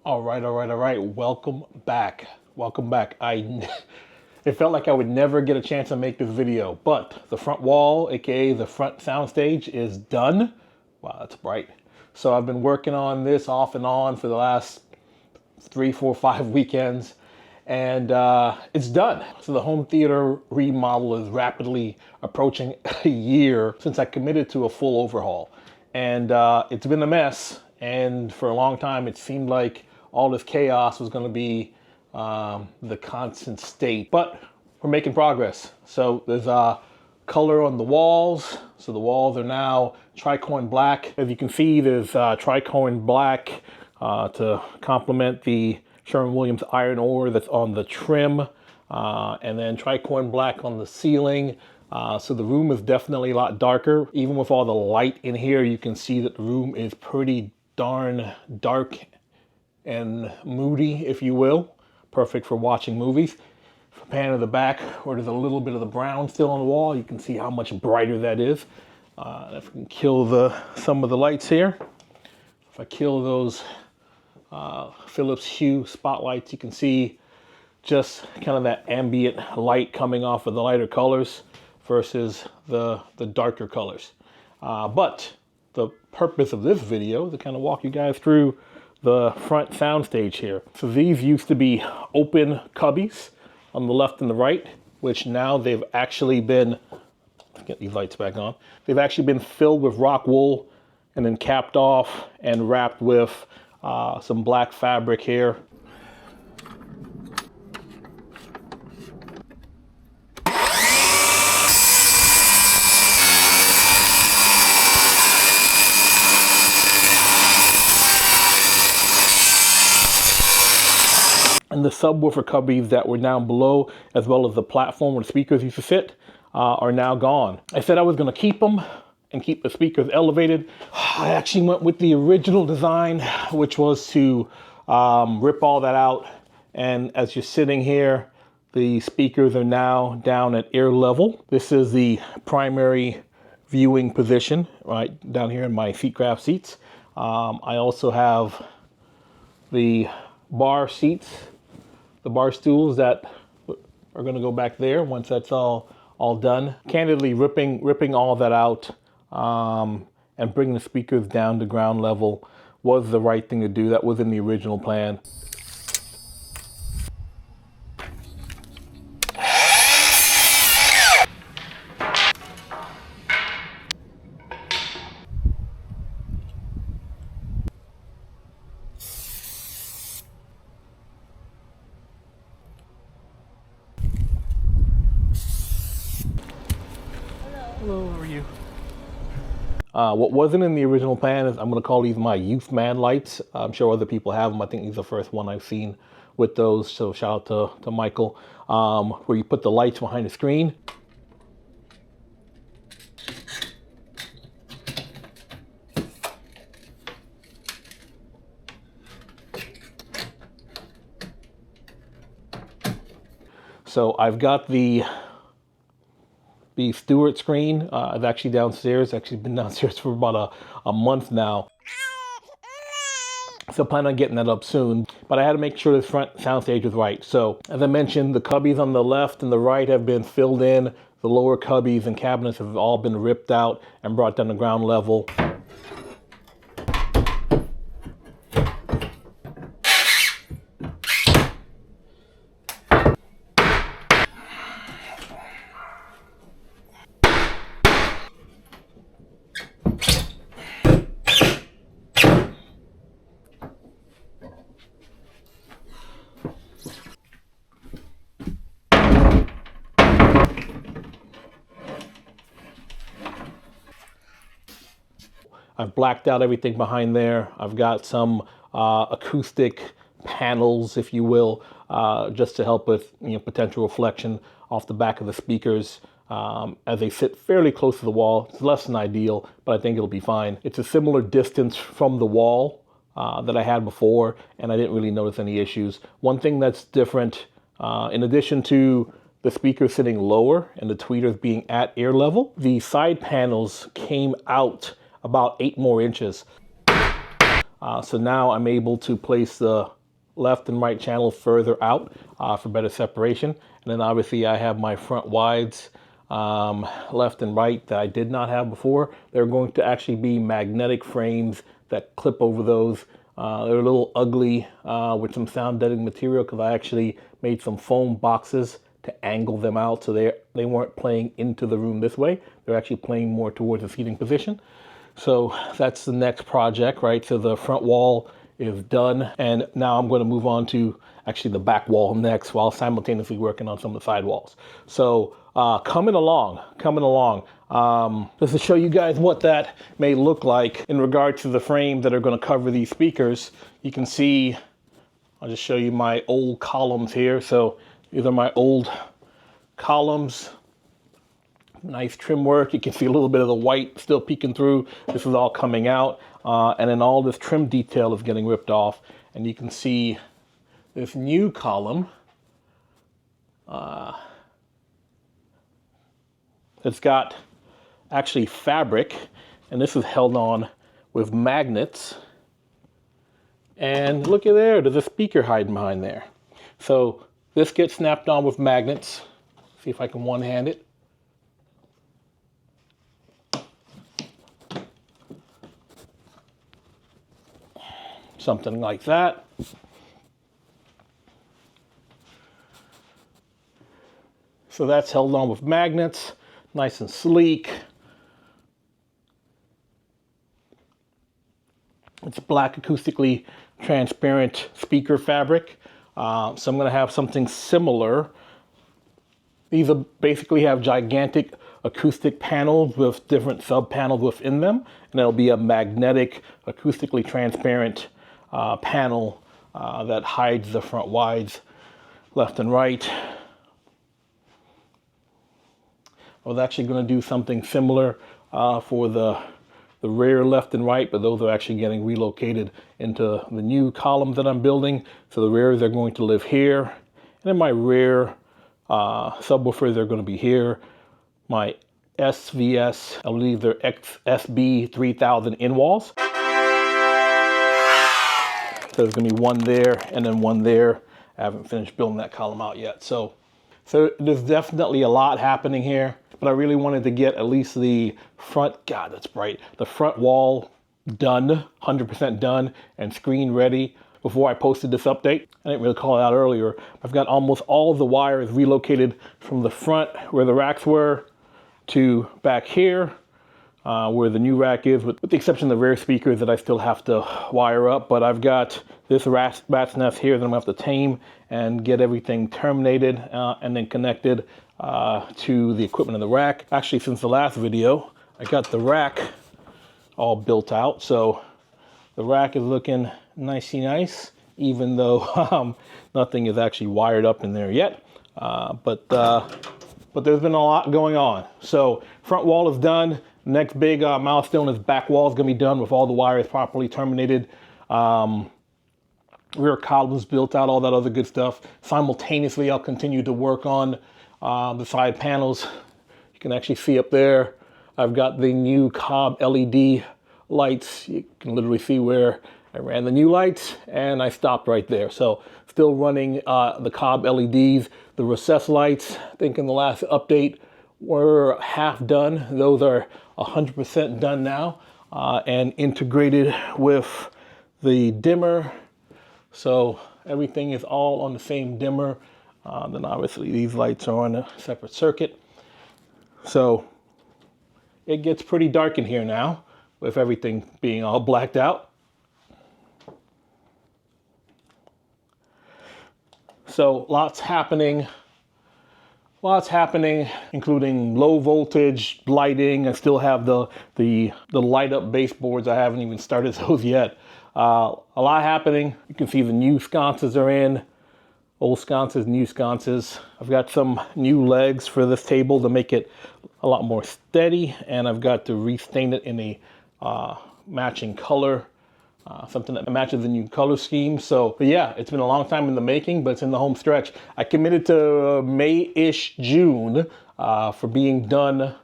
All right. Welcome back. Welcome back. It felt like I would never get a chance to make this video, but the front wall, aka the front soundstage, is done. Wow, that's bright. So I've been working on this off and on for the last 3, 4, 5 weekends, and it's done. So the home theater remodel is rapidly approaching a year since I committed to a full overhaul, and it's been a mess. And for a long time, it seemed like all this chaos was going to be the constant state. But we're making progress. So there's color on the walls. So the walls are now tricorn black. As you can see, there's tricorn black to complement the Sherwin-Williams iron ore that's on the trim, and then tricorn black on the ceiling. So the room is definitely a lot darker. Even with all the light in here, you can see that the room is pretty darn dark and moody, if you will. Perfect for watching movies. If I pan to the back, where there's a little bit of the brown still on the wall, you can see how much brighter that is. If we can kill some of the lights here, if I kill those Philips Hue spotlights, you can see just kind of that ambient light coming off of the lighter colors versus the darker colors. But the purpose of this video is to kind of walk you guys through the front soundstage here. So these used to be open cubbies on the left and the right, which now they've actually been, let's get these lights back on, they've actually been filled with rock wool and then capped off and wrapped with some black fabric here. And the subwoofer cubbies that were down below, as well as the platform where the speakers used to sit, are now gone. I said I was going to keep them and keep the speakers elevated. I actually went with the original design, which was to rip all that out. And as you're sitting here, the speakers are now down at ear level. This is the primary viewing position, right down here in my Seatcraft seats. I also have the bar seats, the bar stools that are going to go back there once that's all done. Candidly, ripping all that out and bringing the speakers down to ground level was the right thing to do. That was in the original plan. Hello, how are you? What wasn't in the original plan is I'm going to call these my youth man lights. I'm sure other people have them. I think these are the first one I've seen with those. So shout out to Michael. Where you put the lights behind the screen. So I've got the Stewart screen. I've actually downstairs, actually been downstairs for about a month now. So plan on getting that up soon, but I had to make sure the front soundstage was right. So as I mentioned, the cubbies on the left and the right have been filled in. The lower cubbies and cabinets have all been ripped out and brought down to ground level. I've blacked out everything behind there. I've got some acoustic panels, if you will, just to help with potential reflection off the back of the speakers as they sit fairly close to the wall. It's less than ideal, but I think it'll be fine. It's a similar distance from the wall that I had before, and I didn't really notice any issues. One thing that's different, in addition to the speakers sitting lower and the tweeters being at ear level, the side panels came out about 8 more inches. So now I'm able to place the left and right channel further out for better separation. And then obviously I have my front wides left and right that I did not have before. They're going to actually be magnetic frames that clip over those. They're a little ugly with some sound deadening material because I actually made some foam boxes to angle them out so they weren't playing into the room this way. They're actually playing more towards the seating position. So that's the next project, right? So the front wall is done, and now I'm going to move on to actually the back wall next while simultaneously working on some of the side walls. So coming along. Just to show you guys what that may look like in regard to the frames that are going to cover these speakers. You can see, I'll just show you my old columns here. So these are my old columns. Nice trim work. You can see a little bit of the white still peeking through. This is all coming out. And then all this trim detail is getting ripped off. And you can see this new column. It's got actually fabric, and this is held on with magnets. And look at there, there's a speaker hiding behind there. So this gets snapped on with magnets. See if I can one-hand it. Something like that. So that's held on with magnets, nice and sleek. It's black acoustically transparent speaker fabric. So I'm going to have something similar. These basically have gigantic acoustic panels with different sub panels within them, and it'll be a magnetic acoustically transparent panel that hides the front wides left and right. I was actually going to do something similar for the rear left and right, but those are actually getting relocated into the new columns that I'm building. So the rears are going to live here, and then my rear subwoofers are going to be here. My SVS, I believe they're XSB 3000 in walls. So there's going to be one there and then one there. I haven't finished building that column out yet. So there's definitely a lot happening here, but I really wanted to get at least the front, God, that's bright, the front wall done, 100% done, and screen ready before I posted this update. I didn't really call it out earlier. I've got almost all of the wires relocated from the front where the racks were to back here where the new rack is, with the exception of the rear speakers that I still have to wire up. But I've got this rat's nest here that I'm going to have to tame and get everything terminated and then connected to the equipment in the rack. Actually, since the last video, I got the rack all built out. So the rack is looking nicey nice, even though nothing is actually wired up in there yet. But there's been a lot going on. So front wall is done. Next big milestone is back wall is going to be done with all the wires properly terminated. Rear columns built out, all that other good stuff. Simultaneously, I'll continue to work on the side panels. You can actually see up there, I've got the new Cobb LED lights. You can literally see where I ran the new lights and I stopped right there. So still running the Cobb LEDs. The recessed lights, I think in the last update, were half done. Those are 100% done now and integrated with the dimmer. So everything is all on the same dimmer. Then obviously these lights are on a separate circuit. So it gets pretty dark in here now with everything being all blacked out. So lots happening, including low voltage lighting. I still have the light up baseboards. I haven't even started those yet. A lot happening. You can see the new sconces are in. Old sconces, new sconces. I've got some new legs for this table to make it a lot more steady, and I've got to restain it in a matching color, something that matches the new color scheme. So, but yeah, it's been a long time in the making, but it's in the home stretch. I committed to May-ish, June for being done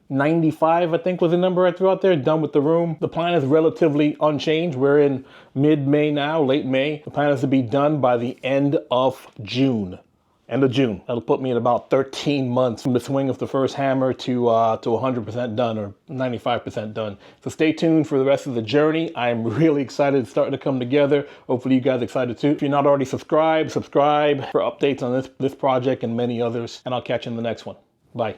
95, I think was the number I threw out there, done with the room. The plan is relatively unchanged. We're in mid-May now, late May. The plan is to be done by the end of June. End of June. That'll put me at about 13 months from the swing of the first hammer to 100% done or 95% done. So stay tuned for the rest of the journey. I'm really excited. It's starting to come together. Hopefully you guys are excited too. If you're not already subscribed, subscribe for updates on this project and many others. And I'll catch you in the next one. Bye.